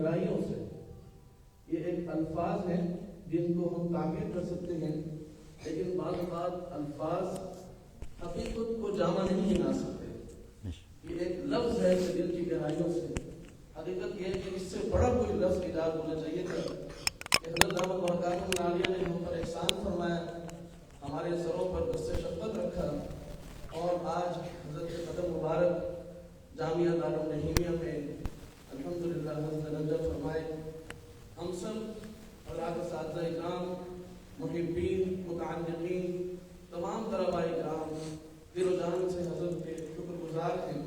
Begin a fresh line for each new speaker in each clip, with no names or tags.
گہرائیوں سے. یہ ایک الفاظ ہیں جن کو ہم تعبیر کر سکتے ہیں، لیکن بعض اوقات الفاظ حقیقت کو جامع نہیں بنا سکتے. یہ ایک لفظ ہے کہ دل کی گہرائیوں سے. حقیقت یہ ہے کہ اس سے بڑا کوئی لفظ ایجاد ہونا چاہیے تھا کہ حضرت دامت برکاتہ العالیہ نے ہم پر احسان فرمایا، ہمارے سروں پر دست شفقت رکھا، اور آج حضرت کے قدم مبارک جامعہ دارالرحیمیہ میں الحمدللہ حضرت نجات فرمائے. ہم سب حضرات اساتذہ اکرام، محبین، متعلقین، تمام طلباء اکرام دل و جان سے حضرت کے شکر گزار ہیں،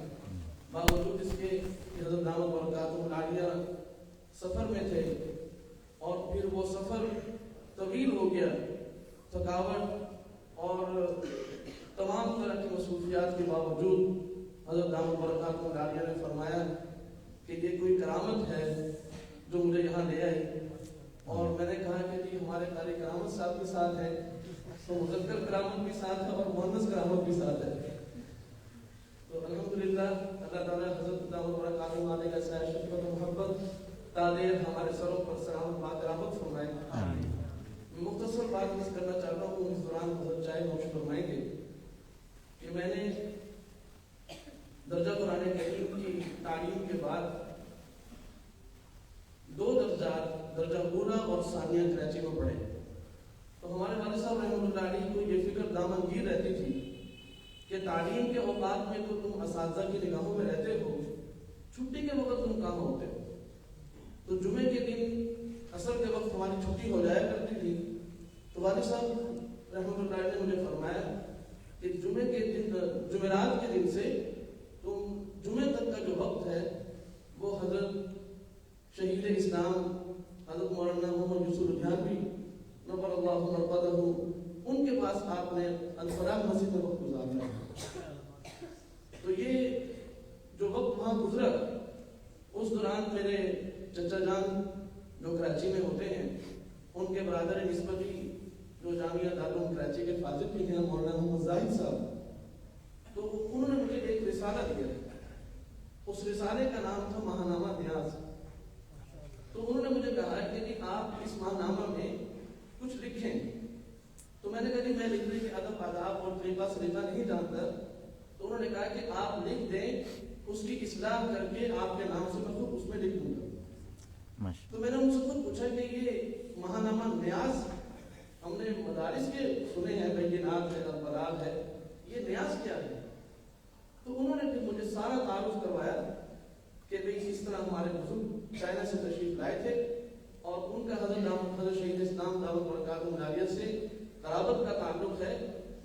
باوجود اس کے کہ حضرت دامت برکاتہ العالیہ سفر میں تھے اور پھر وہ سفر طویل ہو گیا. تھکاوٹ اور تمام طرح کی مصروفیات کے باوجود حضرت دامت برکاتہ العالیہ نے فرمایا کہ یہ کوئی کرامت ہے جو مجھے یہاں لے آئی. اور میں نے کہا کہ جی ہمارے قاری کرامت صاحب کے ساتھ ہے، تو مذکر کرامت بھی ساتھ ہے اور مؤنث کرامت بھی ساتھ ہے. تو الحمدللہ اللہ تعالیٰ حضرت دامت برکاتہ العالیہ کا سایہ شفقت و محبت تادیر ہمارے سروں پر سلامت باقرامت فرمائے. میں مختصر بات بس کرنا چاہتا ہوں، اس دوران حضرت چاہے نوش فرمائیں گے کہ میں نے درجہ قرآن کریم کی تعلیم کے بعد 2 درجات، درجہ اولا اور ثانیہ کراچی میں پڑھے. تو ہمارے والد صاحب رحمۃ اللہ علیہ کو یہ فکر دامنگیر رہتی تھی کہ تعلیم کے اوقات میں تو تم اساتذہ کی نگاہوں میں رہتے ہو، چھٹی کے وقت تم کہاں ہوتے ہو. تو جمعے کے دن عصر کے وقت ہماری چھٹی ہو جایا کرتی تھی. تو والد صاحب رحمۃ اللہ علیہ نے مجھے فرمایا کہ جمعے کے دن، جمعرات کے دن سے تم جمعے تک کا جو وقت ہے وہ حضرت شہید اسلام حضرت مولانا محمد یوسف لدھیانوی نور اللہ مرقدہ ان کے پاس آپ نے الفلاح مسجد میں وقت گزارا. تو یہ جو وقت وہاں گزرا، اس دوران میرے چچا جان جو کراچی میں ہوتے ہیں، ان کے برادر نسبتی جو جامعہ دارالعلوم کراچی کے فاضل بھی ہیں مولانا محمد زاہد صاحب، تو انہوں نے مجھے ایک رسالہ دیا. اس رسالے کا نام تھا ماہنامہ نیاز. تو انہوں نے مجھے کہا کہ آپ اس ماہنامہ میں کچھ لکھیں. تو میں نے کہا کہ میں لکھنے کے ادب آداب اور طریقہ سلیقہ نہیں جانتا. تو انہوں نے کہا کہ آپ لکھ دیں، اس کی اصلاح کر کے آپ کے نام سے میں خود اس میں لکھ دوں گا. تو میں نے ان سے خود پوچھا کہ یہ ماہنامہ نیاز ہم نے مدارس کے سنے ہیں، بینات ہے، البلاغ ہے، یہ نیاز کیا ہے؟ تو انہوں نے پھر مجھے سارا تعارف کروایا کہ بھئی اس طرح ہمارے بزرگ چائنا سے تشریف لائے تھے اور ان کا حضرت شہید اسلام دامت برکاتہ العالیہ سے قرابت کا تعلق ہے.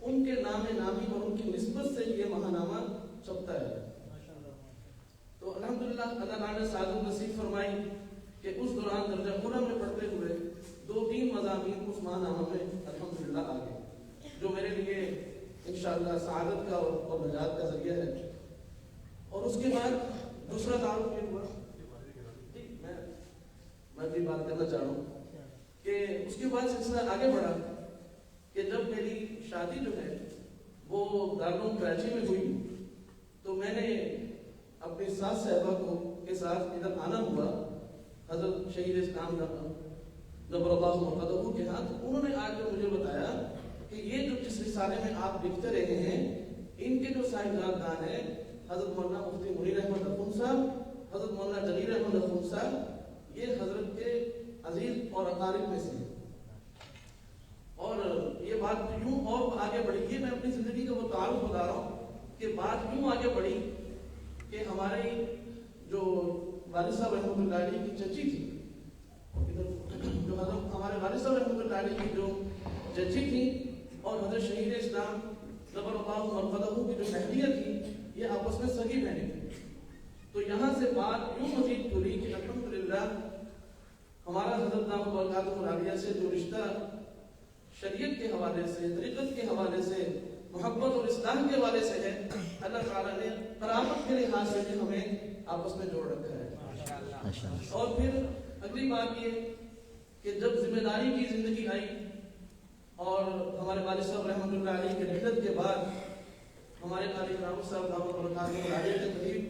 ان کے نام نامی اور ان کی نسبت سے یہ ماہنامہ چھپتا ہے. تو الحمدللہ اللہ تعالیٰ نے سعادت نصیب فرمائی کہ اس دوران درجہ اولا میں پڑھتے ہوئے 2-3 مضامین اس ماہنامہ میں الحمدللہ آ گئے، جو میرے لیے انشاءاللہ سعادت کا اور نجات کا ذریعہ ہے. اور اس کے بعد دوسرا تعارف یہ ہوا، میں بھی بات کرنا چاہ رہا ہوں کہ اس کے بعد سلسلہ آگے بڑھا کہ جب میری شادی جو ہے وہ دارالعلوم کراچی میں ہوئی، تو میں نے اپنی ساس صاحبہ کو کے ساتھ ادھر آنا ہوا حضرت شہید اسلام نور اللہ مرقدہ کے ہاتھ. انہوں نے آ کر مجھے بتایا کہ یہ جو جس رسالے میں آپ لکھتے رہے ہیں، ان کے جو صاحبزادگان ہیں حضرت مولانا مفتی منیر احمد اخون صاحب، حضرت مولانا جلیل احمد اخون صاحب، یہ حضرت کے عزیز اور اقارب میں سے. اور یہ بات یوں اور آگے بڑھی، یہ میں اپنی زندگی کا وہ تعارف بتا رہا ہوں کہ بات یوں آگے بڑھی کہ ہمارے جو والد صاحب رحمۃ اللہ علیہ کی چچی تھی، جو حضرت ہمارے والد صاحب رحمۃ اللہ علیہ کی جو چچی تھی اور حضرت شہید اسلام نور اللہ مرقدہ کی جو بہنیاں تھی، یہ آپس میں سگی بہنیں تھیں. تو یہاں سے بات یوں مزید کھلی کہ الحمدللہ ہمارا حضرت دامت برکاتہ العالیہ سے جو رشتہ شریعت کے حوالے سے، طریقت کے حوالے سے، محبت اور اصلاح کے حوالے سے ہے، اللہ تعالیٰ نے قرابت کے لحاظ سے بھی ہمیں آپس میں جوڑ رکھا ہے. اور پھر اگلی بات یہ کہ جب ذمہ داری کی زندگی آئی اور ہمارے والد صاحب رحمۃ اللہ علیہ کے رحلت کے بعد ہمارے قاری کرامت صاحب دامت برکاتہ العالیہ کے قریب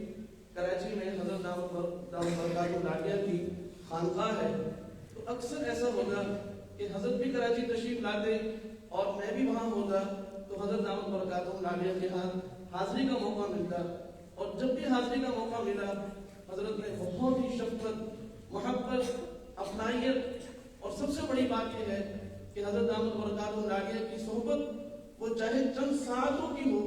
کراچی میں حضرت دامت برکاتہ العالیہ کی خانقاہ ہے تو اکثر ایسا ہوگا کہ حضرت بھی کراچی تشریف لاتے اور میں بھی وہاں ہوتا تو حضرت دامت برکاتہم العالیہ کے ہاں حاضری کا موقع ملتا، اور جب بھی حاضری کا موقع ملا حضرت نے بہت ہی شفقت، محبت، اپنائیت، اور سب سے بڑی بات یہ ہے کہ حضرت دامت برکاتہم العالیہ کی صحبت وہ چاہے چند ساعتوں کی ہو،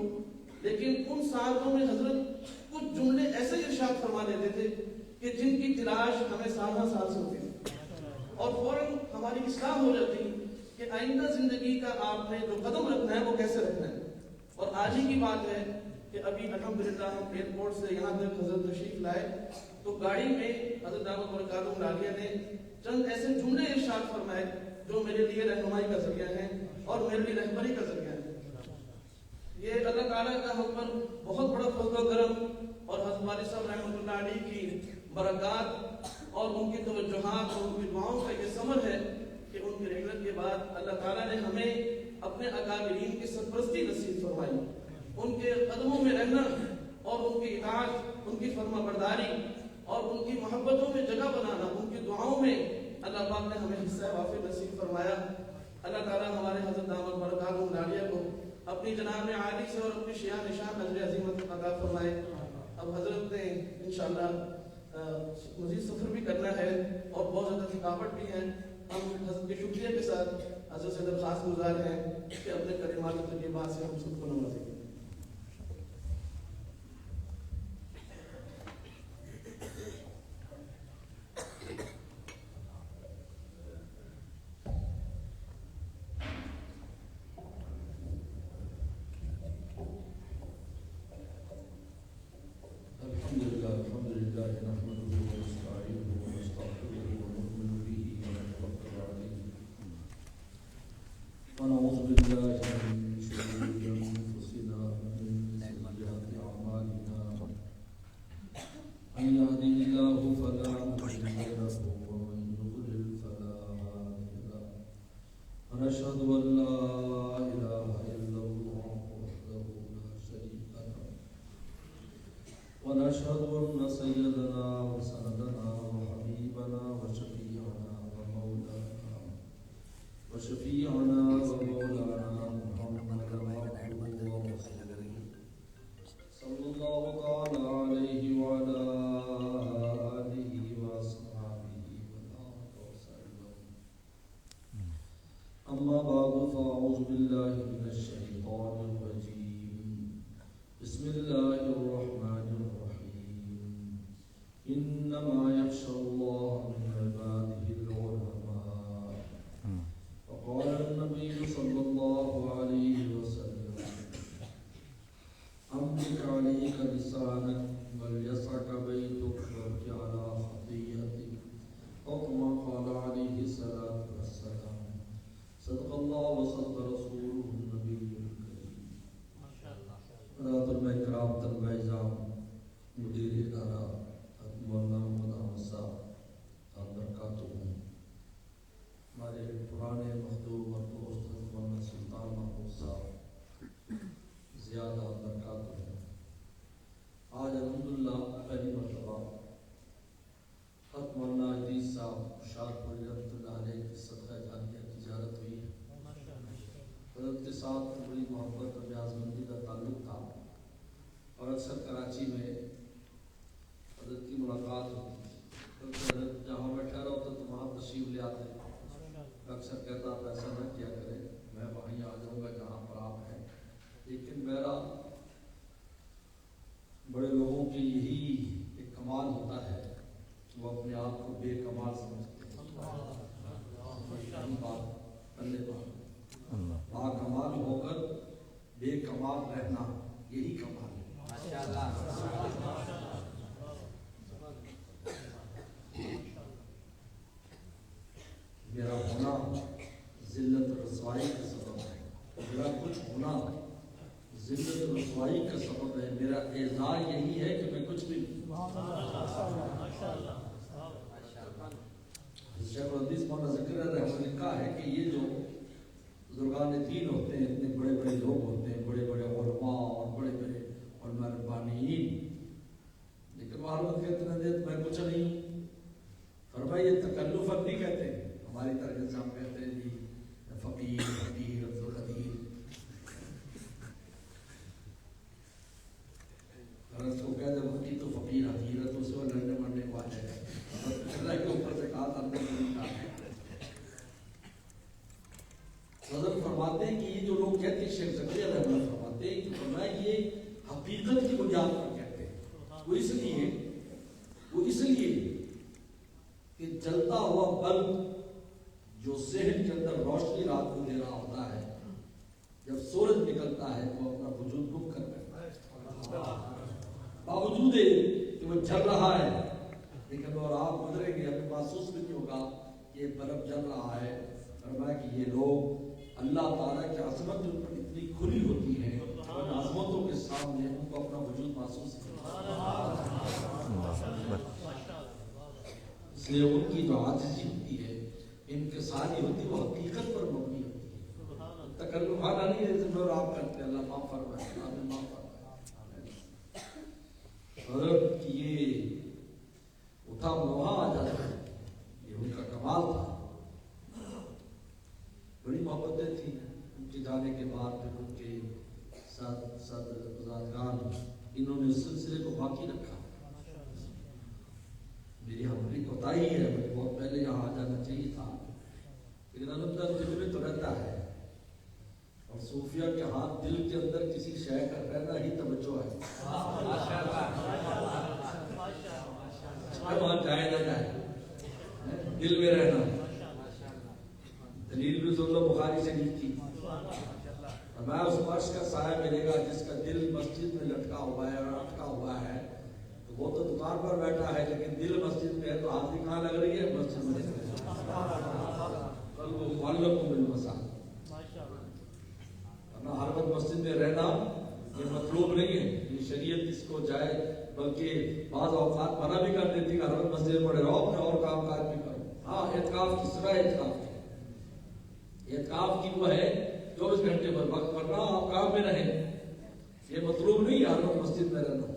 لیکن ان ساعتوں میں حضرت کچھ جملے ایسے ارشاد فرما دیتے تھے کہ جن کی تلاش ہمیں سالہ سال سے ہوتی تھی اور فوراً ہماری اصلاح ہو جاتی کہ آئندہ زندگی کا آپ نے جو قدم رکھنا ہے وہ کیسے رکھنا ہے۔ اور آج ہی کی بات ہے کہ ابھی الحمدللہ ہم ایئرپورٹ سے یہاں تک حضرت تشریف لائے تو گاڑی میں حضرت دامت برکاتہم العالیہ نے چند ایسے جملے ارشاد فرمائے جو میرے لیے رہنمائی کا ذریعہ ہیں اور میرے لیے رہبری کا ذریعہ ہے۔ یہ اللہ تعالیٰ کا ہم پر بہت بڑا فضل و کرم اور حضرت والد صاحب رحمۃ اللہ علیہ کی برکات اور ان کی توجہات اور ان کی دعاؤں کا یہ ثمر ہے کہ ان کی رحلت کے بعد اللہ تعالیٰ نے ہمیں اپنے اکابرین کی سرپرستی نصیب فرمائی، ان کے قدموں میں رہنا اور ان کی اطاعت، ان کی فرما برداری اور ان کی محبتوں میں جگہ بنانا، ان کی دعاؤں میں اللہ پاک نے ہمیں حصہ وافر نصیب فرمایا۔ اللہ تعالیٰ ہمارے حضرت دامت برکاتہم العالیہ کو اپنی جناب عالی سے اور اپنی شیعہ نشان اجر عظیمت عطا فرمائے۔ اب حضرت نے انشاءاللہ مزید سفر بھی کرنا ہے اور بہت زیادہ تھکاوٹ بھی ہے، ہم حضرت کے شکریہ کے ساتھ حضرت سے درخواست گزار ہیں کہ اپنے کلمات و تجربات سے ہم سب کو نوازیں۔
فرمایا یہ تکلفاً نہیں کہتے، ہماری طرح جیسے ہم کہتے ہیں جی فقیر فقیر عبد القدیر، اگر اس کو کہتے ہیں فقیر تو فقیر حقیر ہے تو اس کو لڑنے مرنے کو آ جائے گا، اللہ کے اوپر سے کہا تھا اندر نہیں کہا۔ حضرت فرماتے ہیں کہ یہ جو لوگ کہتے ہیں، شیخ زکریا رحمۃ اللہ فرماتے ہیں کہ فرمایا یہ حقیقت کی بنیاد پر کہتے ہیں، وہ اس لیے کہ جلتا ہوا بلب جو ذہن کے اندر روشنی رات کو دے رہا ہوتا ہے، جب سورج نکلتا ہے تو اپنا وجود گم کر بیٹھتا ہے، باوجود کہ وہ جل رہا ہے، لیکن اور آپ گزریں گے ہمیں محسوس بھی نہیں ہوگا کہ یہ بلب جل رہا ہے۔ فرمایا کہ یہ لوگ اللہ تعالیٰ کی عظمت ان پر اتنی کھلی ہوتی ہے اور عظمتوں کے سامنے ان کو اپنا وجود محسوس کرتا ہے، اس لیے ان کی جو عاجزی ہوتی ہے، انکساری ہوتی ہے، وہ حقیقت پر مبنی ہوتی ہے، تکلفانہ نہیں ہے جیسے میں آپ کرتے ہیں اللہ معاف فرمائے، اللہ نے معاف فرمائے۔ حضرت کی یہ اٹھا موا آ جاتا ہے، یہ ان کا کمال تھا، بڑی محبتیں تھیں ان کے جانے کے بعد، پھر ان کے ساتھ بزرگان انہوں نے اس سلسلے کو باقی رکھا۔ میری ہماری کوتاہی ہے، مجھے بہت پہلے یہاں آ جانا چاہیے تھا، لیکن الحمدللہ دل میں تو رہتا ہے، اور صوفیہ کے ہاتھ دل کے اندر کسی شے کا رہنا ہی توجہ ہے، وہاں جائے نہ جائے دل میں رہنا۔ دلیل بھی سن لو بخاری شریف کی، میں اس فرش کا سایہ ملے گا جس کا دل مسجد میں لٹکا ہوا ہے اور اٹکا ہوا ہے، تو وہ تو دکان پر بیٹھا ہے لیکن دل مسجد میں ہے، تو حاضری کہاں لگ رہی ہے؟ مسجد میں لگ رہی ہے، وہ معلق بالمساجد، ورنہ ہر وقت مسجد میں رہنا یہ مطلوب نہیں ہے، یہ شریعت اس کو جائے، بلکہ بعض اوقات منع بھی کر دیتی کہ ہر وقت مسجد میں پڑے رہو، اپنے اور کام کاج بھی کرو۔ ہاں اعتکاف کی سزا اعتکاف کی وہ ہے 24 گھنٹے پر وقت پڑھنا، آپ کام میں رہیں، یہ مطلوب نہیں ہے ہر وقت مسجد میں رہنا،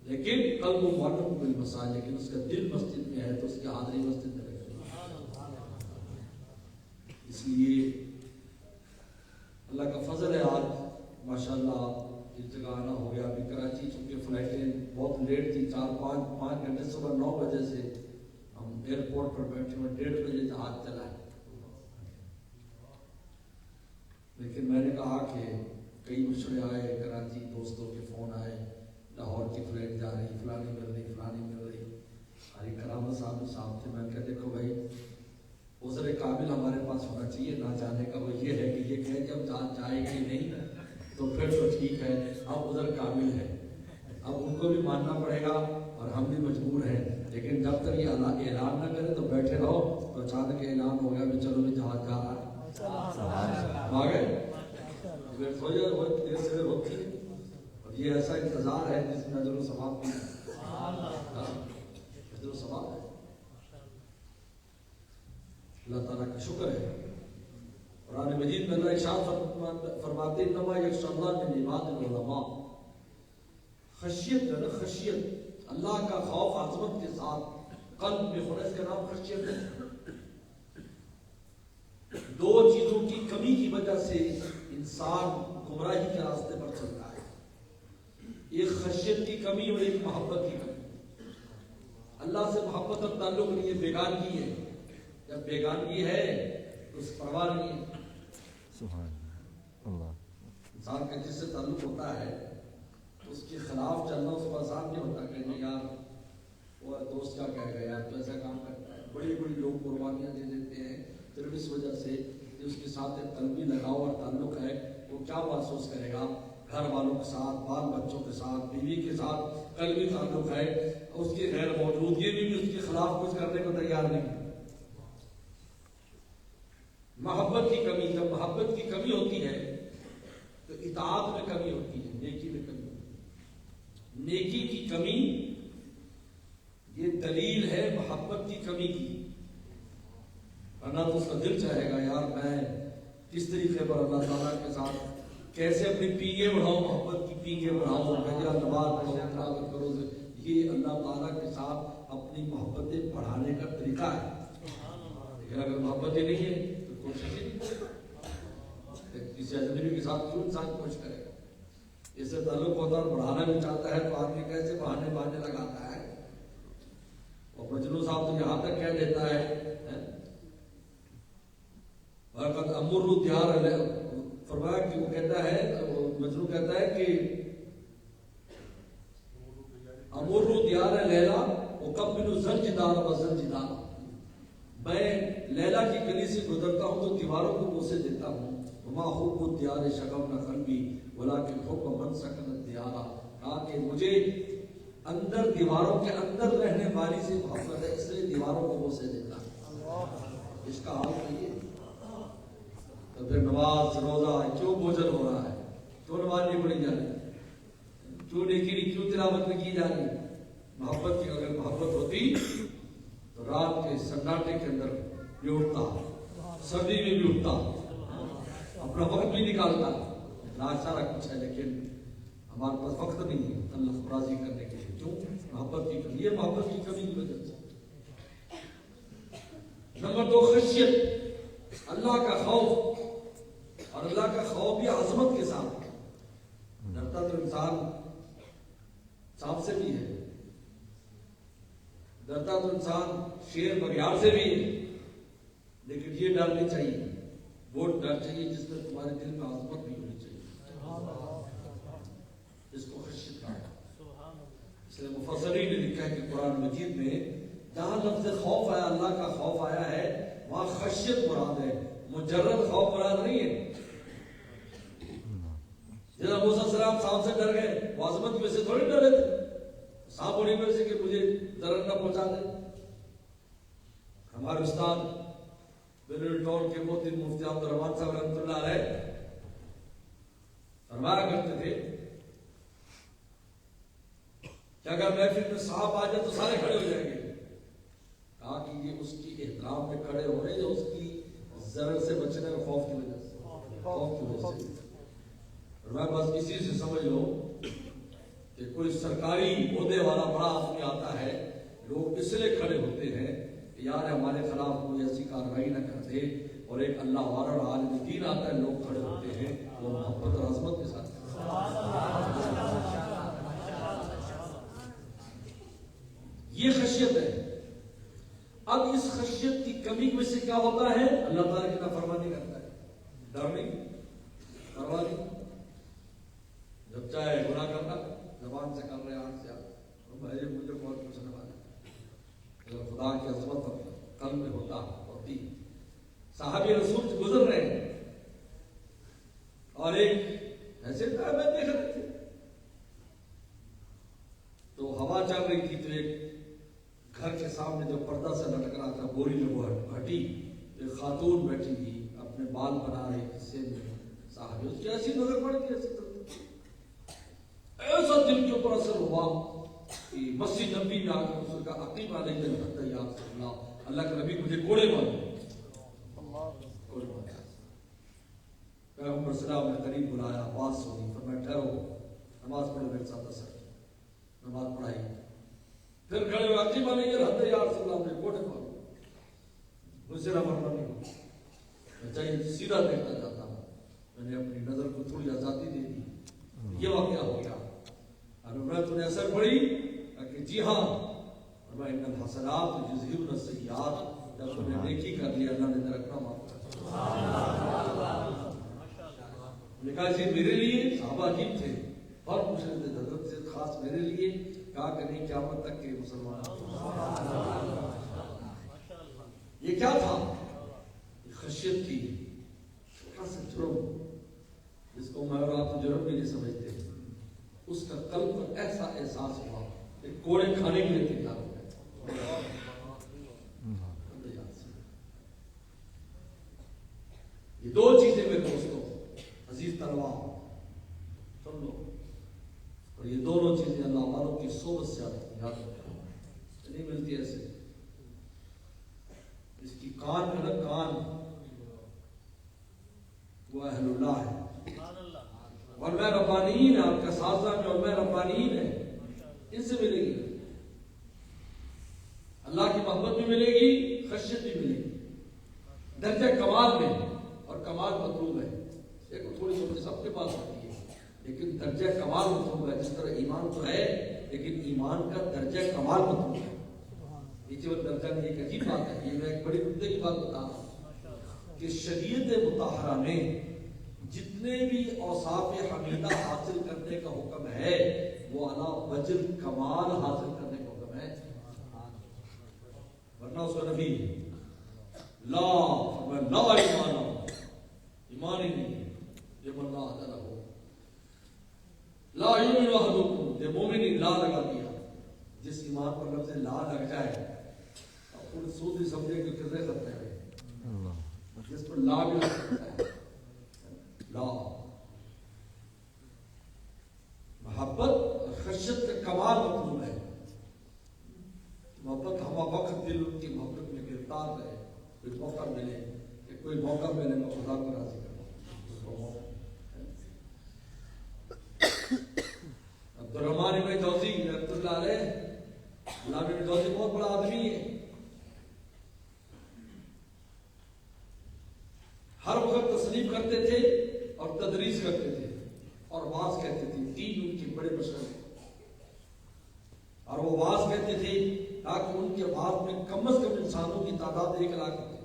لیکن قلب معلق بالمساجد، لیکن اس کا دل مسجد میں ہے تو اس کی حاضری مسجد میں رہے۔ اس لیے اللہ کا فضل ہے، آج ماشاءاللہ اس جگہ آنا ہو گیا۔ ابھی کراچی چونکہ فلائٹیں بہت لیٹ تھی، 4-5 گھنٹے، صبح 9 بجے سے ہم ایئرپورٹ پر بیٹھے ہوئے، 1:30 بجے جہاز چلا ہے، لیکن میں نے کہا کہ کئی مشورے آئے کراچی، دوستوں کے فون آئے، لاہور کی فلائٹ جا رہی، فلانی مل رہی، علی کرامت صاحب تھے، میں نے کہا دیکھو بھائی عذر کامل ہمارے پاس ہونا چاہیے، نہ جانے کا وہ یہ ہے کہ یہ کہے جب جان جائے گی نہیں تو پھر تو ٹھیک ہے، اب عذر کامل ہے، اب ان کو بھی ماننا پڑے گا اور ہم بھی مجبور ہیں، لیکن جب تک یہ اعلان نہ کرے تو بیٹھے رہو، تو اچانک اعلان ہو گیا بھی چلو بھی جہاز جا رہا ہے، آ گئے ہو جائے، بہت دیر سے ہوتی ہے، اور یہ ایسا انتظار ہے جس میں اجر و ثواب بھی ہے، اجر و ثواب ہے، اللہ تعالیٰ کا شکر ہے۔ قرآن مجید میں اللہ ارشاد فرماتے ہیں انما یخشی اللہ من عباد العلماء، خشیت جو ہے نا، خشیت اللہ کا خوف عظمت کے ساتھ قلب میں ہونا، اس کا نام خشیت ہے۔ دو چیزوں کی کمی کی وجہ سے انسان گمراہی کے راستے پر چلتا ہے، ایک خشیت کی کمی اور ایک محبت کی کمی۔ اللہ سے محبت اور تعلق نہیں ہے، بیگانگی ہے، جب بیگانگی ہے تو اس پرواہ نہیں ہے۔ انسان کا جس سے تعلق ہوتا ہے اس کے خلاف چلنا اس کو آسان نہیں ہوتا، کہنا یار وہ دوست کیا کہے گا، یار تو ایسا کام کرتا ہے، بڑی بڑی لوگ قربانیاں دے دیتے ہیں صرف اس وجہ سے کہ اس کے ساتھ ایک قلبی لگاؤ اور تعلق ہے، وہ کیا محسوس کرے گا، گھر والوں کے ساتھ، بال بچوں کے ساتھ، بیوی کے ساتھ قلبی تعلق ہے، اس کی غیر موجودگی بھی اس کے خلاف کچھ کرنے کو تیار نہیں۔ محبت کی کمی، جب محبت کی کمی ہوتی ہے تو اطاعت میں کمی ہوتی ہے، نیکی میں کمی ہوتی ہے۔ نیکی کی کمی یہ دلیل ہے محبت کی کمی کی، ورنہ تو اس کا دل چاہے گا یار میں کس طریقے پر اللہ تعالیٰ کے ساتھ کیسے اپنی پینگیں بڑھاؤں، محبت کی پینگیں بڑھاؤں، نماز پڑھو، تلاوت کرو، یہ اللہ تعالیٰ کے ساتھ اپنی محبتیں طریقہ ہے، لیکن اگر محبت ہی نہیں ہے تو کوشش ہی نہیں کرے. کسی اجنبی کے ساتھ کیوں انسان کوشش کرے گا؟ اس سے تعلق ہوتا ہے اور بڑھانا بھی چاہتا ہے تو آدمی کیسے بہانے لگاتا ہے. اور مجنون صاحب تو یہاں تک کہہ دیتا ہے فرمایا کہ وہ کہتا ہے، مجنون کہتا ہے کہ امر دیار لیلا وقبل زنجدار و زنجدار، میں لیلا کی گلی سے گزرتا ہوں تو دیواروں کو بوسے دیتا ہوں. وما حب الدیار شغفنا قلبی ولکن حب من سکن الدیار، کہا کہ مجھے اندر دیواروں کے اندر رہنے والی سے محبت ہے، اس لیے دیواروں کو بوسے دیتا ہوں. اس کا حال یہ تو پھر نماز روزہ کیوں بوجھل ہو رہا ہے؟ کیوں نماز نہیں پڑھی جا رہی؟ کیوں نیکی نہیں، کیوں تلاوت نہیں کی جا رہی؟ محبت کی اگر محبت ہوتی تو رات کے سناٹے کے اندر بھی اٹھتا، سردی میں بھی اٹھتا، اپنا وقت بھی نکالتا. لاج سارا کچھ ہے لیکن ہمارے پاس وقت نہیں ہے اللہ کو راضی کرنے کے لیے. کیوں؟ محبت کی کمی. یہ محبت کی کمی کی وجہ سے. نمبر 2 خشیت، اللہ کا خوف. اور اللہ کا خوف بھی عظمت کے ساتھ. ڈرتا تو انسان سانپ سے بھی ہے، ڈرتا تو انسان شیر بگیار سے بھی ہے، لیکن یہ ڈر نہیں چاہیے. وہ ڈر چاہیے جس میں تمہارے دل میں عظمت بھی ہونی چاہیے. اس کو خشیت کہا ہے. اس لیے مفسرین نے لکھا ہے کہ قرآن مجید میں جہاں لفظ خوف آیا، اللہ کا خوف آیا ہے، وہاں خشیت مراد ہے، مجرد خوف مراد نہیں ہے. جب موسیٰ علیہ السلام سانپ سے ڈر گئے، وہ عظمت کی وجہ سے تھوڑی ڈرے تھے. سانپ ہونے کی وجہ سے کہ مجھے ضرر نہ پہنچا دے. ہمارے استاد بیرول ٹاؤن کے محترم مفتی عبد الرحمان صاحب رحمۃ اللہ علیہ فرمایا کرتے تھے کہ اگر محفل میں سانپ آ جائے تو سارے کھڑے ہو جائیں گے. کہا کہ یہ اس کی احترام میں کھڑے ہو رہے ہیں، اس کی ضرر سے بچنے اور خوف کی وجہ سے. میں بس اسی سے سمجھ لو کہ کوئی سرکاری عہدے والا بڑا آدمی آتا ہے، لوگ اس لیے کھڑے ہوتے ہیں کہ یار ہمارے خلاف کوئی ایسی کارروائی نہ کر دے. اور ایک اللہ والا عالم دین آتا ہے، لوگ کھڑے ہوتے ہیں، وہ محبت اور عظمت کے ساتھ. یہ خشیت ہے. اب اس خشیت کی کمی میں سے کیا ہوتا ہے؟ اللہ تعالیٰ کی نافرمانی کرتا ہے. ڈر نہیں، پرواہ نہیں. جب چاہے گناہ کرنا، زبان سے کر رہے، آنکھ سے مجھے بہت پوچھنے والا. خدا کی عظمت قلب میں ہوتی. صحابی رسول سے گزر رہے ہیں اور ایک ایسے میں دیکھ رہے تھے تو ہوا چل رہی تھی، تو ایک گھر کے سامنے جو پردہ سے لٹک رہا تھا، بوری میں وہ ہٹی، ایک خاتون بیٹھی تھی اپنے بال بنا رہی حصے میں. صحابی اس کی ایسی نظر پڑ گئی، ایسا دل کے اوپر اثر ہوا کہ مسجد نبی میں آ کر اس کا عقیب علیہ اللہ کے نبی مجھے کوڑے مارے. پیغمبر سلام نے قریب بلایا، آواز سنی، فرمایا ٹھہرو، نماز پڑھو میرے ساتھ. اثر نماز پڑھائی، پھر کھڑے ہوئے عقیب علیہ یا رسول اللہ مجھے کوڑے مارو. مجھ سے نہ مرنا نہیں ہو، میں چاہیے سیدھا دیکھنا چاہتا ہوں. میں نے اپنی نظر کو تھوڑی آزادی دے دی. یہ واقعہ ہو گیا. اور میں تو نے اثر پڑی کہ جی ہاں، اور ان الحسنات یذہبن السیئات، جب تم نے نیکی کر لی اللہ نے تیرا گناہ معاف کر دیا. نے کہا جی میرے لیے صحابہ عجیب تھے اور پوچھ رہے تھے حضرت سے خاص میرے لیے. کہا کہ نہیں، قیامت تک کے مسلمان. یہ کیا تھا؟ خشیت تھی. چھوٹا سا جرم جس کو میں اور آپ جرم بھی نہیں سمجھتے، اس کا قلب پر ایسا احساس ہوا کہ کوڑے کھانے کے لیے تیار ہو گئے. یہ دو چیزیں میرے دوستوں عزیز طلباء سن لو، اور یہ دونوں چیزیں اللہ والوں کی صحبت سے یاد رکھو. نہیں ملتی ایسے. اس کی کان میں نہ کان وہ اہل اللہ ہے، اور میں ربانیین ہے. آپ کا سازہ میں اور میں ربانیین ہے، ان سے ملے گی. اللہ کی محبت بھی ملے گی، خشیت بھی ملے گی درجہ کمال میں، اور کمال مطلوب ہے، ایک تھوڑی سی سب کے پاس ہوتی ہے لیکن درجہ کمال مطلوب ہے. جس طرح ایمان تو ہے لیکن ایمان کا درجہ کمال مطلوب ہے. نیچے وہ درجہ میں ایک عجیب بات ہے، یہ میں ایک بڑی مدعے کی بات بتا رہا ہوں کہ شریعت مطہرہ میں جتنے بھی اوصاف حمیدہ حاصل کرنے کا حکم ہے وہ علی وجہ کمال حاصل کرنے کا حکم ہے، ورنہ اس کا نبی لا ایمان ہی نہیں ہے جب اللہ تعالیٰ ہو. لا یؤمن احدکم، یہ مومن ہی لا لگا دیا. جس ایمان پر لفظ لا لگ جائے اور سوچ سمجھے کہ کتنے خطرے ہیں، جس پر لا بھی لگ سکتا ہے. لا محبت خشیت کا کمال مطلوب ہے. محبت ہم وقت دل ان کی محبت میں گرفتار رہے، کوئی موقع ملے کہ کوئی موقع ملے میں خدا کو راضی کروں. عبدالرحمن ابن جوزی رحمۃ اللہ علیہ، علامہ ابن جوزی بہت بڑا آدمی ہے، ہر وقت تصنیف کرتے تھے اور تدریس کرتے تھے اور واعظ کہتے تھے. تین ان کے بڑے مشغلے اور وہ واعظ کہتے تھے تاکہ ان کے واعظ میں کم از کم انسانوں کی تعداد 1 لاکھ ہوتی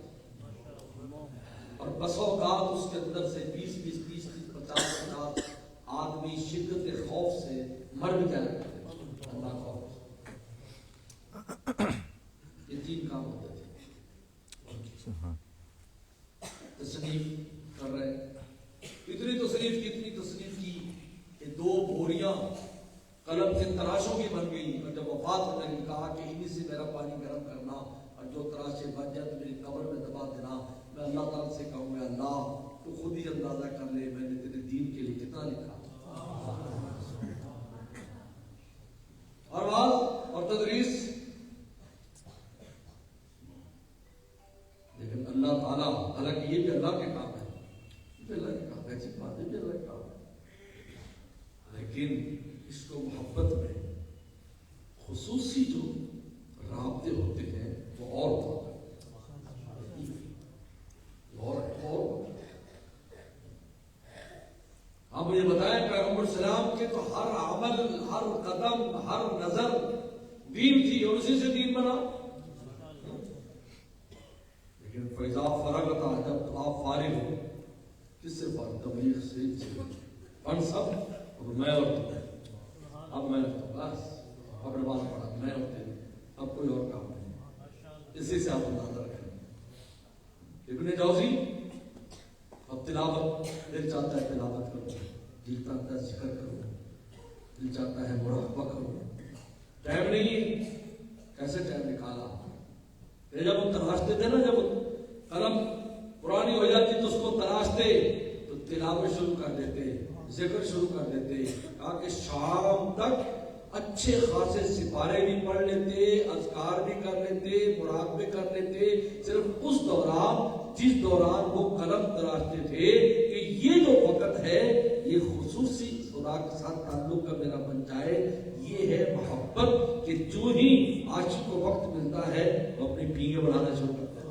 اور بسا اوقات اس کے اندر سے 20 30 50 آدمی شدت خوف سے مر بھی جایا کرتے تھے. اللہ خوف، یہ 3 کام ہوتے تھے. تصنیف کر رہے، اتنی تصنیف کی کہ 2 بوریاں قلم سے تراشوں کی بن گئی. اور جب وفات ہونے نے کہا کہ انہی سے میرا پانی گرم کرنا اور جو تراشے بچ جائے تو میری قبر میں دبا دینا. میں اللہ تعالیٰ سے کہوں گا اللہ تو خود ہی اندازہ کر لے میں نے تیرے دین کے لیے کتنا لکھا. اور واعظ اور تدریس، لیکن اللہ تعالیٰ، حالانکہ یہ بھی اللہ کے کام ہے، یہ بھی اللہ کے کام ہے، ایسی بات ہے بھی اللہ کے کام ہے، لیکن اس کو محبت میں خصوصی جو رابطے ہوتے ہیں وہ اور ہوتا ہے. آپ مجھے بتائیں پیغمبر السلام کے تو ہر عمل، ہر قدم، ہر نظر دین تھی اور اسی سے دین بنا. لیکن فیضا فرغت، جب آپ فارغ ہو، کس سے فارغ؟ تبلیغ سے پڑھ سب اور میں اور اب میں بس اپنے بات پڑھا میں ہوتے اب کوئی اور کام نہیں. اسی سے آپ اندازہ رکھیں. ابن جوزی اب تلاوت، دل چاہتا ہے تلاوت کرو، دل چاہتا ہے ذکر کرو، دل چاہتا ہے مراقبہ کرو، ٹائم نہیں. کیسے ٹائم نکالا؟ جب ہم تراشتے تھے نا، جب قلم پرانی ہو جاتی تو اس کو تراشتے تو تلاوت شروع کر دیتے، ذکر شروع کر دیتے. کہا کہ شام تک اچھے خاصے سپارے بھی پڑھ لیتے، اذکار بھی کر لیتے، مراقبے کر لیتے، صرف اس دوران جس دوران وہ قلم تراشتے تھے کہ یہ جو وقت ہے یہ خصوصی خدا کے ساتھ تعلق کا میرا بن جائے. یہ ہے محبت کہ جو ہی عاشق کو وقت ملتا ہے وہ اپنی پینگیں بڑھانا شروع کرتا ہے.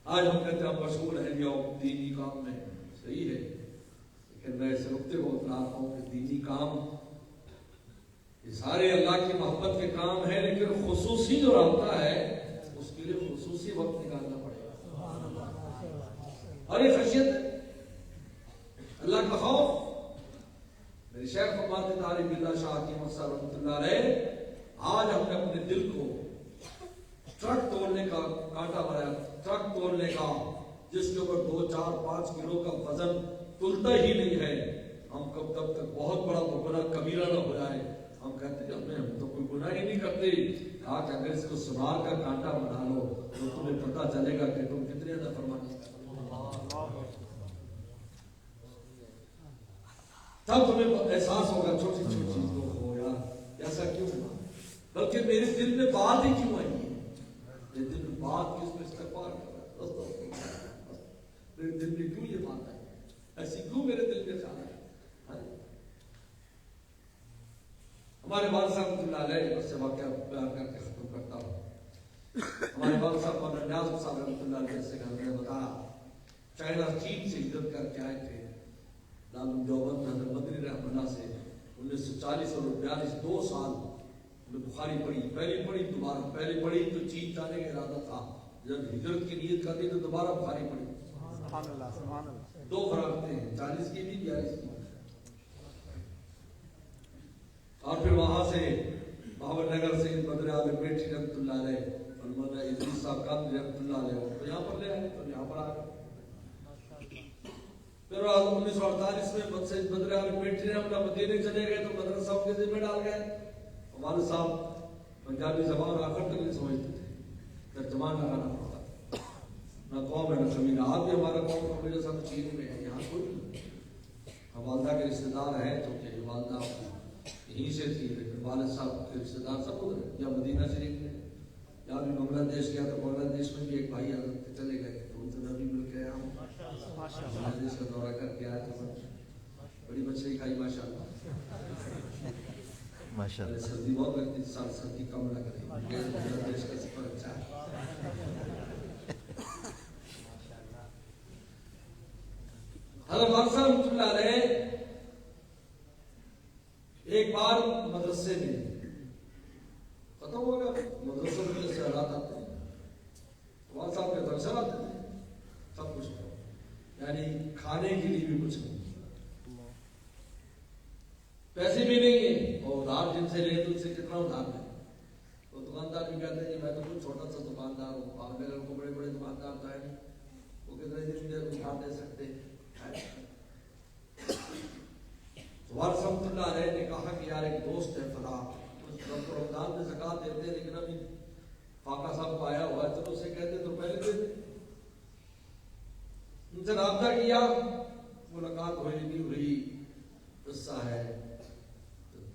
آج ہم کہتے ہیں ہم مشغول ہیں یا دینی کام میں، صحیح ہے، لیکن میں اس نقطے کو بتلاتا ہوں کہ دینی کام یہ سارے اللہ کی محبت کے کام ہیں، لیکن خصوصی جو رابطہ ہے اس کے لیے خصوصی وقت نکالنا پڑے گا. اور یہ خشیت ہے، اللہ کا خوف. میرے شیخ فرماتے طالب اللہ شاہ کی مسئلہ رحمۃ اللہ علیہ، آج ہم نے اپنے دل کو ٹرک توڑنے کا کانٹا بنایا، ٹرک توڑنے کا جس کے اوپر 2 4 5 کلو کا وزن تلتا ہی نہیں ہے. ہم کب تک بہت بڑا گناہ کبیرہ نہ ہو جائے. ہم کہتے ہیں ہم تو کوئی گناہ ہی نہیں کرتے. کہا کہ اگر اس کو سنار کا کانٹا بنا لو تو تمہیں پتہ چلے گا کہ تم کتنے نافرمانی کرتے ہو. تب تمہیں احساس ہوگا چھوٹی چھوٹی چیزوں کو یار ایسا کیوں ہوا، بلکہ میرے دل میں بات ہی کیوں آئی ہے، میرے دل میں بات کس میں استغفار کر رہا ہے، میرے دل میں کیوں یہ بات آئی، ایسی کیوں میرے دل میں خیال ہے. ہمارے والد صاحب رحمۃ اللہ علیہ بس سے واقعہ بیان کر کے ختم کرتا ہوں. ہمارے والد صاحب مولانا نیاز صاحب رحمۃ اللہ علیہ سے گھر میں بتایا چائنا چین سے ہجرت کر کے آئے تھے دارالعلوم دیوبند میں حضرت مدنی رحمۃ اللہ سے 1940 اور 42 2 سال بخاری پڑھی, پہلی پڑھی دوبارہ, پہلی پڑھی تو چین جانے کا ارادہ تھا, جب ہجرت کی نیت کر دی تو دوبارہ بخاری پڑھی. سبحان اللہ سبحان اللہ. 2 فراغتیں ہیں, 40 کی بھی 42 کی. اور پھر وہاں سے بہاول نگر سے بدر عالم بیٹھی رحمۃ اللہ علیہ اور مولانا ادریس صاحب قادری رحمۃ اللہ علیہ تو یہاں پر لے آئے, تو یہاں پر آ گئے. پھر 1948 میں بدر عالم بیٹھی رحمۃ اللہ مدینے چلے گئے تو مدرسہ کے ذمہ ڈال گئے. والد صاحب پنجابی زبان آخر تک نہیں سمجھتے تھے, ترجمان لگانا پڑتا, نہ قوم ہے نہ قبیلہ. آپ بھی ہمارا قوم قبیلہ سب چین میں ہے, یہاں کوئی نہیں. ہم والدہ کے رشتے دار ہیں چونکہ والدہ یہیں سے تھی, لیکن والد صاحب کے رشتے دار سب ادھر یا مدینہ شریف میں یا بھی بنگلہ دیش گیا تو بنگلہ دیش میں بھی ایک بھائی حضرت چلے گئے تو ان سے بھی مل کے آیا ہوں. بنگلہ دیش کا دورہ کر کے آیا تو بڑی مچھلی کھائی ماشاء اللہ. سردی بہت لگتی تھی, سال سردی کم لگ رہی. دیش کا سفر اچھا ہے. حضرت والد صاحب رحمۃ اللہ علیہ ایک بار مدرسے میں ختم ہو گیا, مدرسوں میں جیسے حالات آتے ہیں والد صاحب کے درشن آتے تھے, سب کچھ یعنی کھانے کے لیے بھی کچھ نہیں, پیسے بھی نہیں ہیں, اور ادھار جن سے لے تو ان سے کتنا ادھار لیں. تو دکاندار بھی کہتے ہیں کہ میں تو کوئی چھوٹا سا دکاندار ہوں, آپ میرے کو بڑے بڑے دکاندار تو ہے نہیں, وہ کتنے دن میں ادھار دے سکتے. والد صاحب اللہ علیہ نے کہا کہ یار ایک دوست ہے فلاں رمضان میں زکات دیتے ہیں لیکن ابھی فاقہ صاحب کو آیا ہوا ہے, چلو اسے کہتے تو پہلے دے دیں. ان سے رابطہ کیا, ملاقات ہوئی نہیں ہوئی, قصہ ہے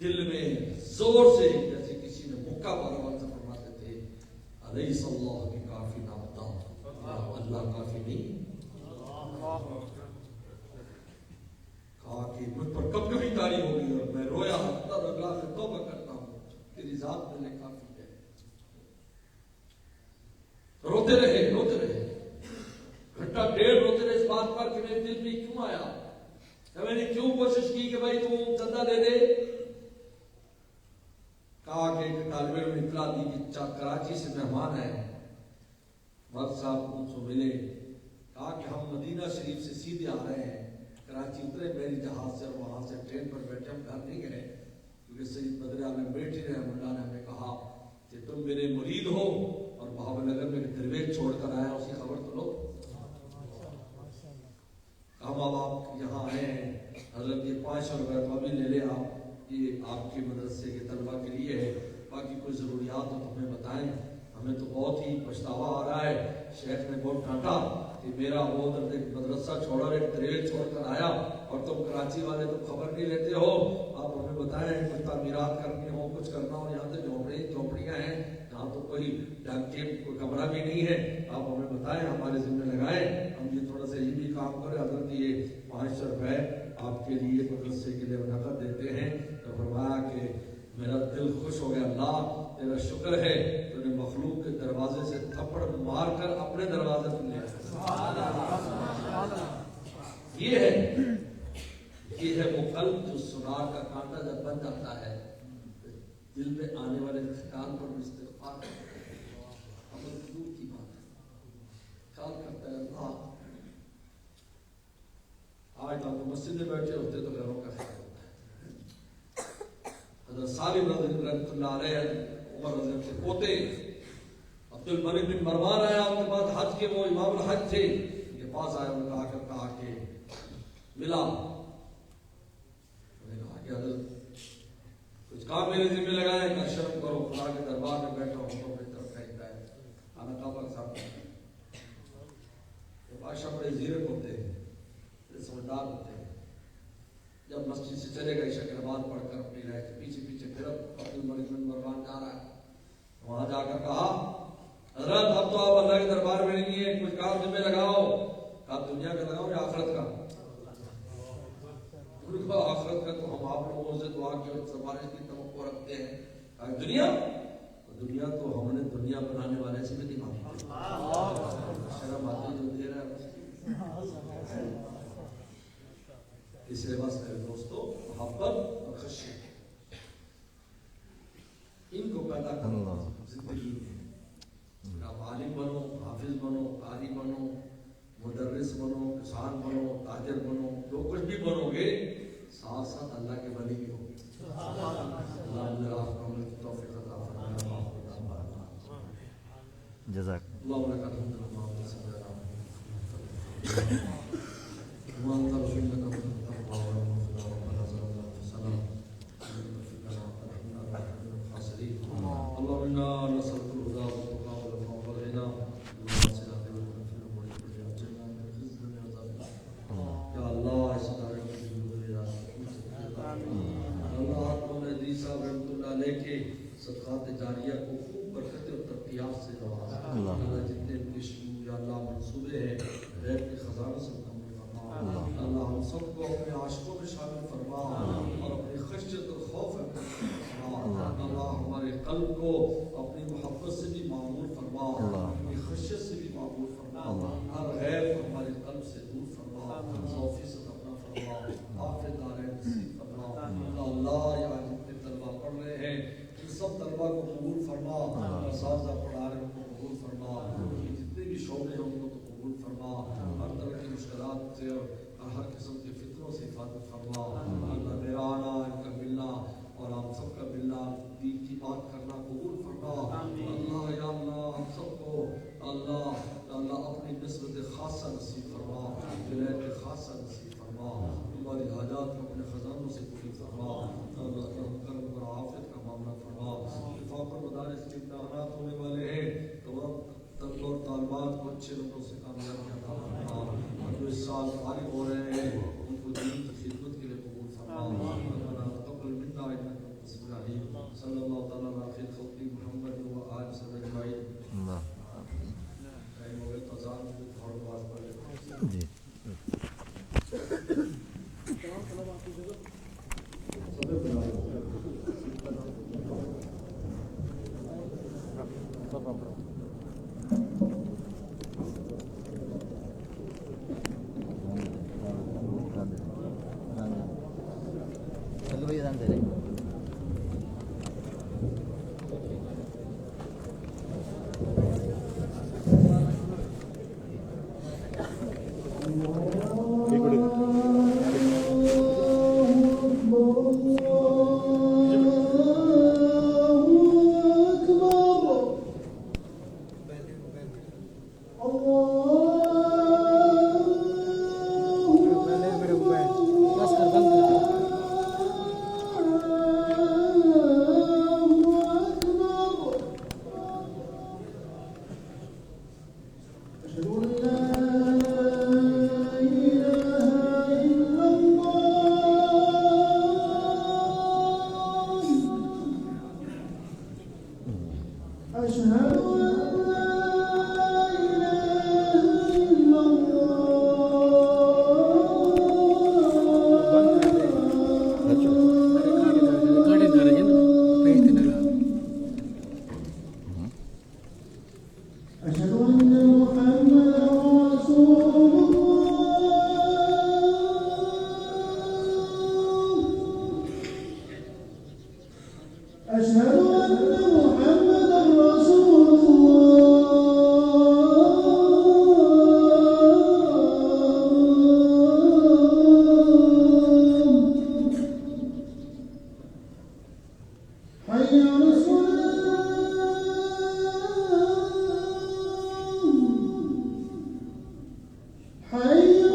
دل میں زور سے جیسے کسی نے مکہ مارا. والد صاحب فرماتے تھے علیہ صلی اللہ کی کافی نہ بتاؤ, اللہ کافی نہیں. کہا کہ مجھ پر کب کبھی تاری ہوگی اور میں رویا, تب اللہ سے توبہ کرتا ہوں, تیری ذات میرے کافی ہے. روتے رہے گھنٹہ ڈیڑھ روتے رہے اس بات پر کہ میرے دل میں کیوں آیا, میں نے کیوں کوشش کی کہ بھائی تو چندہ دے دے. کہا کہ ایک طالب علم نے اطلاع دی کہ کراچی سے مہمان ہے, والد صاحب ان سے ملے. کہا کہ ہم مدینہ شریف سے سیدھے آ رہے ہیں, کراچی اترے میری جہاز سے اور وہاں سے ٹرین پر بیٹھے, ہم گھر نہیں گئے کیونکہ سید بدر عالم بیٹھی رحمۃ اللہ نے ہمیں کہا کہ تم میرے مرید ہو اور بہاول نگر میں درویش چھوڑ کر آیا, اس کی خبر تو لو. ہم اب آپ یہاں آئے ہیں, حضرت یہ 500 روپے تو ابھی لے لے آپ, یہ آپ کے مدرسے کے طلبہ کے لیے ہے, باقی کوئی ضروریات ہو تو ہمیں بتائیں, ہمیں تو بہت ہی پچھتاوا آ رہا ہے. شیخ نے بہت ڈانٹا کہ میرا وہ ایک مدرسہ چھوڑا اور ایک درویش چھوڑ کر آیا اور تم کراچی والے تو خبر نہیں لیتے ہو, آپ ہمیں بتائیں کچھ تعمیرات کرنی ہو, کچھ کرنا ہو. یہاں سے جھونپڑیاں ہیں, یہاں تو کوئی کوئی کمرہ بھی نہیں ہے, آپ ہمیں بتائیں, ہمارے ذمہ لگائیں, ہم یہ تھوڑا سا یہ بھی کام کریں. حضرت یہ 500 روپے آپ کے لیے مدرسے کے لیے نقد دیتے ہیں. تو فرمایا کہ میرا دل خوش ہو گیا, اللہ تیرا شکر ہے تو نے مخلوق کے دروازے سے تھپڑ مار کر اپنے دروازے پر لے آیا. یہ ہے وہ قلب جو سنار کا کانٹا جب بن جاتا ہے, دل میں آنے والے تھکان پر استغفار عمل دور کی بات ہے, خیال کرتا ہے اللہ آج آپ مسجد میں بیٹھے ہوتے تو گھروں کا خیال ہوتا ہے. حضرت سالم رحمۃ اللہ علیہ عمر رضی اللہ کے پوتے عبد الملک بن مروان آیا, ان کے بعد حج کے وہ امام الحج تھے, ان کے پاس آیا, انہوں نے کہا کہ ملا, انہوں نے کہا کہ حضرت کچھ کام میرے ذمہ لگائیں, کہ شرم کرو, خدا کے دربار میں بیٹھا ہوں تو میری طرف کہتا ہے آنا کعبہ کے ساتھ. بادشاہ بڑے زیرک ہوتے ہیں, بڑے سمجھدار ہوتے ہیں. جب مسجد سے چلے گئے عشاء کی نماز پڑھ کر اپنی رائے کے پیچھے پھر عبد الملک بن مروان جا رہا ہے, وہاں جا کر کہا حضرت اب تو آپ اللہ کے دربار میں نہیں ہے, کچھ کام ذمہ لگاؤ. کہا دنیا کا لگاؤ یا آخرت کا؟ آخرت کا تو ہم آپ لوگوں سے دعا کی اور سفارش کی توقع رکھتے ہیں. دنیا تو ہم نے دنیا بنانے والے سے بھی نہیں مانگی. شرم آتی جو دے رہا ہے. اس لباس میرے دوستو محبت اور خشیت ان کو پیدا کرو زندگی میں. آپ عالم بنو، حافظ بنو، قاری بنو، مدرس بنو، کسان بنو، تاجر بنو، جو کچھ بھی بنو گے ساتھ ساتھ اللہ کے ولی بھی ہو گے. اللہ علیہ عمل کی توفیق عطا فرمائے.
جزاک
اللہ علیہ الحمد للہ صدقات جاریہ کو خوب برکت اور ترقیات سے نواز. اللہ جتنے بھی یا اللہ منصوبے ہیں غیب کے خزانوں سے مکمل فرما. اللہ ہم سب کو اپنے عاشقوں میں شامل فرما اور اپنی خشیت اور خوف فرما. اللہ ہمارے قلب کو اپنی محبت سے بھی معمور فرما، اپنی خشیت سے بھی معمور فرما. ہر غیب ہمارے قلب سے دور فرما، 100% اپنا فرما. حافظ دارین نصیب فرما. اللہ یا جتنے طلبہ پڑھ رہے ہیں سب طلبہ کو قبول فرما. اساتذہ پڑھا رہے ہیں ان کو قبول فرما. جتنے بھی شعبے ہیں ان کو قبول فرما. ہر طرح کی مشکلات سے اور ہر قسم کے فتنوں سے حفاظت فرما. اللہ میرا آنا، ان کا ملنا اور ہم سب کا ملنا، دین کی بات کرنا قبول فرما. اللہ یا اللہ ہم سب کو اللہ اپنی نسبت خاصہ نصیب فرما، ولایت خاصہ نصیب فرما. ہماری حاجات کو اپنے خزانوں سے پوری فرما. اللہ کرم اور عافیت کا معاملہ فرما. وفاق اور مدارس کے امتحانات ہونے والے ہیں، تمام طلبہ اور طالبات کو اچھے نمبروں سے کامیاب عطا فرما. اور جو اس سال فارغ ہو رہے ہیں ان کو دین کی خدمت کے لیے قبول فرما. ربنا تقبل منا انک انت السمیع العلیم. صلی اللہ تعالی علی خیر خلق محمد و آل صحبہ اجمعین.
جی
حي